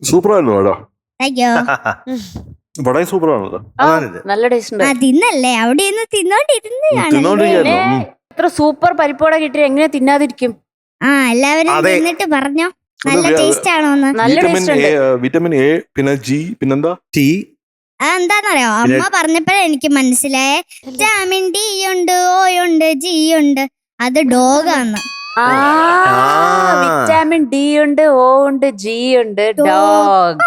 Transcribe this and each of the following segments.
സൂപ്പറായിരുന്നു കേട്ടോ. അയ്യോ വളരെ സൂപ്പറാണല്ലോ. നല്ല ടേസ്റ്റ് ഉണ്ട്. തിന്നല്ലേ അവിടെ ഇരുന്ന് തിന്നോണ്ടിരുന്നതാണല്ലേ. തിന്നോണ്ടിരിക്കായിരുന്നു. ഇത്ര സൂപ്പർ പരിപ്പോടെ കിട്ടി എങ്ങനെ തിന്നാതിരിക്കും? എല്ലാവരും അതെ. തിന്നിട്ട് പറഞ്ഞോ നല്ല ടേസ്റ്റ് ആണോന്ന്. നല്ല ടേസ്റ്റ് ഉണ്ട്. വിറ്റമിൻ എ പിന്നെ ജി പിന്നെന്താ ടീ എന്താന്നറിയോ അമ്മ പറഞ്ഞപ്പോഴേ എനിക്ക് മനസ്സിലായേ വിറ്റാമിൻ ഡി ഉണ്ട് ഓ ഉണ്ട് ജി ഉണ്ട് അത് ഡോഗാന്ന്. വിറ്റാമിൻ ഡി ഉണ്ട്, ഓ ഉണ്ട്, ജി ഉണ്ട്, ഡോഗ്.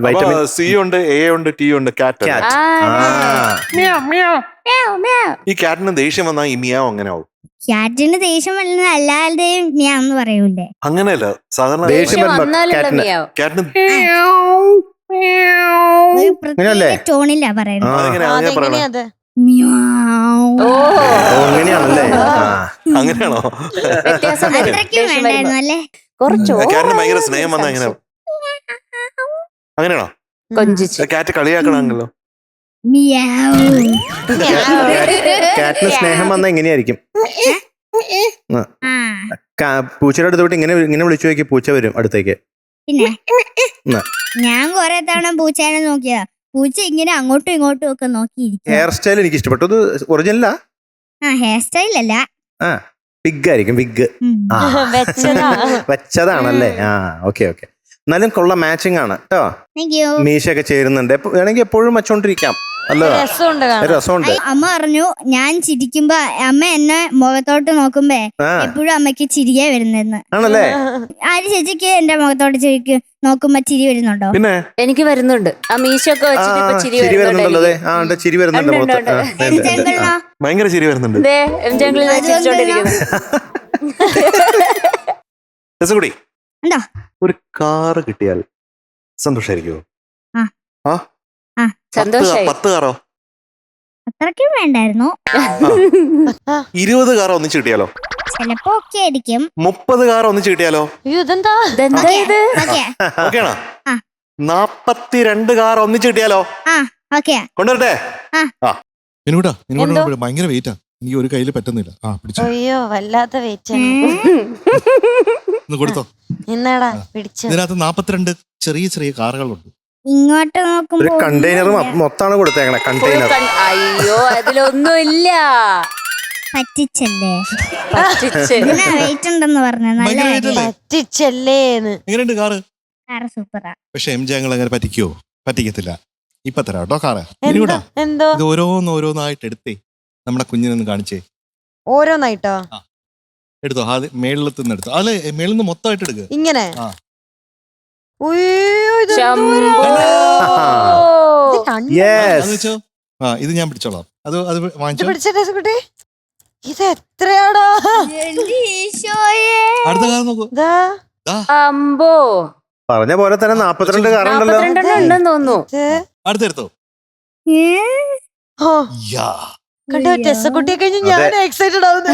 വൈറ്റമിൻ സി ഉണ്ട്, എ ഉണ്ട്, ടി ഉണ്ട്, കാറ്റ്. ഈ കാറ്റിന് ദേഷ്യം വന്നാൽ ഈ മിയാവ് അങ്ങനെ ആവും. ക്യാറ്റിന് ദേഷ്യം വരുന്ന എല്ലാവരുടെയും ഞാൻ എന്ന് പറയൂലേ. അങ്ങനെയല്ല സാധാരണ ദേഷ്യം വന്നാലല്ലോ കാറ്റിന് ഒരു പ്രത്യേക ടോണിലാ പറയുന്നത്. അങ്ങനെ പറയണ ഓ അങ്ങനെയാണല്ലേ? അങ്ങനെയാണോ? വ്യത്യാസം വരും. അത്രയ്ക്കും വേണ്ടായിരുന്നു അല്ലേ. കുറച്ചോ കാറ്റിന് ഭയങ്കര സ്നേഹം വന്നാ എങ്ങനെ അങ്ങനെയാണോ? കൊഞ്ചിച്ച് കാറ്റ് കളിയാക്കണല്ലോ. കാറ്റിന് സ്നേഹം വന്നാ എങ്ങനെയായിരിക്കും? പൂച്ചയുടെ അടുത്തോട്ട് ഇങ്ങനെ ഇങ്ങനെ വിളിച്ചു നോക്കി പൂച്ച വരും അടുത്തേക്ക്. പിന്നെ ഞാൻ കൊറേ തവണ പൂച്ചേനെ നോക്കിയതാ. പൂച്ച ഇങ്ങനെ അങ്ങോട്ടും ഇങ്ങോട്ടും ഒക്കെ നോക്കിയിരിക്കും. ഹെയർ സ്റ്റൈൽ എനിക്ക് ഇഷ്ടപ്പെട്ടു. അത് ഒറിജിനലാ? ഹെയർ സ്റ്റൈൽ അല്ല, വിഗ് ആയിരിക്കും. വിഗ് വെച്ചതാണല്ലേ? Okay okay. എന്നാലും കൊള്ള മാച്ചിങ് ആണ് കേട്ടോ. മീശയൊക്കെ ചേരുന്നുണ്ട്. വേണമെങ്കിൽ എപ്പോഴും വച്ചോണ്ടിരിക്കാം. നല്ലതാ, രസമുണ്ട്. അമ്മ പറഞ്ഞു ഞാൻ ചിരിക്കുമ്പോ അമ്മ എന്നെ മുഖത്തോട്ട് നോക്കുമ്പോ എപ്പോഴും അമ്മക്ക് ചിരിയെ വരുന്നെന്ന്. ആണല്ലേ? ആര് ചേച്ചിക്ക് എന്റെ മുഖത്തോട്ട് നോക്കുമ്പോ ചിരി വരുന്നുണ്ടോ? പിന്നെ എനിക്ക് വരുന്നുണ്ട്. ആ മീശൊക്കെ വെച്ചിട്ട് ഇപ്പൊ ചിരി വരുന്നുണ്ടല്ലോ. ചിരി വരുന്നുണ്ട് മുഖത്ത്. ഭയങ്കര ചിരി വരുന്നുണ്ട്. രസകുടി എന്താ ഒരു കാറ് കിട്ടിയാൽ സന്തോഷായിരിക്കുമോ? സന്തോഷായി. 10 കാറോ? അത്രയ്ക്കും വേണ്ടായിരുന്നു. 20 കാറോ ഒന്നിച്ച് കിട്ടിയാലോ? ചിലപ്പോ ഒക്കെ ആയിരിക്കും. 30 കാർ ഒന്നിച്ച് കിട്ടിയാലോ? ഓക്കെയാണോ? 42 കാർ ഒന്നിച്ച് കിട്ടിയാലോ? കൊണ്ടുവരട്ടെ? ഭയങ്കര വെയിറ്റാ. എനിക്ക് ഒരു കയ്യിൽ പറ്റുന്നില്ല. പിടിച്ചോ. അയ്യോ വല്ലാത്ത വെയിറ്റ് കൊടുത്തോ. ഇന്നടാ പിടിച്ചു. ഇതിനകത്ത് 42 ചെറിയ ചെറിയ കാറുകളുണ്ട്. ഇങ്ങോട്ട് നോക്കുമ്പോ ഒരു കണ്ടെയ്നർ മൊത്താണ് കൊടുത്തേക്കണേ. കണ്ടെയ്നർ. അയ്യോ അതിലൊന്നുമില്ല. പറ്റിച്ചല്ലേ. വെയിറ്റ് ഉണ്ടെന്ന് പറഞ്ഞു. നല്ല പറ്റിച്ചല്ലേന്ന്. എങ്ങനെയുണ്ട് കാറ്? കാറ് സൂപ്പറാ. പക്ഷെ എം ജെ ഞങ്ങൾ അങ്ങനെ പറ്റിക്കോ? പറ്റിക്കത്തില്ല. ഇപ്പൊ തരാം കേട്ടോ കാറ്. എന്തോ ഇത് ഓരോന്നായിട്ട് എടുത്തേ നമ്മുടെ കുഞ്ഞിനൊന്ന് കാണിച്ചേ. ഓരോന്നായിട്ടോ എടുത്തോ. ആദ്യം മേളിലത്തുനിന്ന് എടുത്തോ. അല്ലെ മേളിൽ നിന്ന് മൊത്തമായിട്ട് എടുക്കുക. ഇങ്ങനെ ഇത് ഞാൻ പിടിച്ചോളാം. അത് വാങ്ങിച്ചോ. പിടിച്ചിട്ടെ. ഇത് എത്രയാടാ? അടുത്ത കാർ നോക്കൂ. അമ്പോ പറഞ്ഞ പോലെ തന്നെ 42 കാറുണ്ടല്ലോ. ഉണ്ടെന്ന് തോന്നുന്നു. അടുത്തെടുത്തോ. കണ്ടോ ടെസ്സക്കുട്ടിയെ കഴിഞ്ഞ് ഞാൻ എക്സൈറ്റഡ് ആവുന്നു.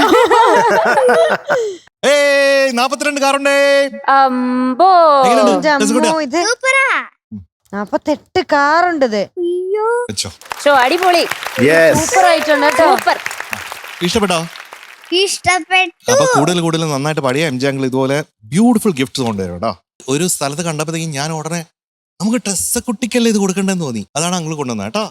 42 കാറുണ്ടേ. അമ്പോ ഇത് 48 കാറുണ്ട്. അടിപൊളി. സൂപ്പർ ആയിട്ടുണ്ട്. സൂപ്പർ. ഇഷ്ടപ്പെട്ടോ? ഇഷ്ടപ്പെട്ടു. അപ്പൊ കൂടുതൽ നന്നായിട്ട് പടിയ എം ജെ അങ്കിൾ ഇതുപോലെ ബ്യൂട്ടിഫുൾ ഗിഫ്റ്റ്സ് കൊണ്ടുവരും കേട്ടോ. ഒരു സ്ഥലത്ത് കണ്ടപ്പോഴത്തേക്കും ഞാൻ ഉടനെ നമുക്ക് ടെസ്സക്കുട്ടിക്കല്ലേ ഇത് കൊടുക്കണ്ടെന്ന് തോന്നി. അതാണ് അങ്കിൾ കൊണ്ടുവന്നത് കേട്ടോ.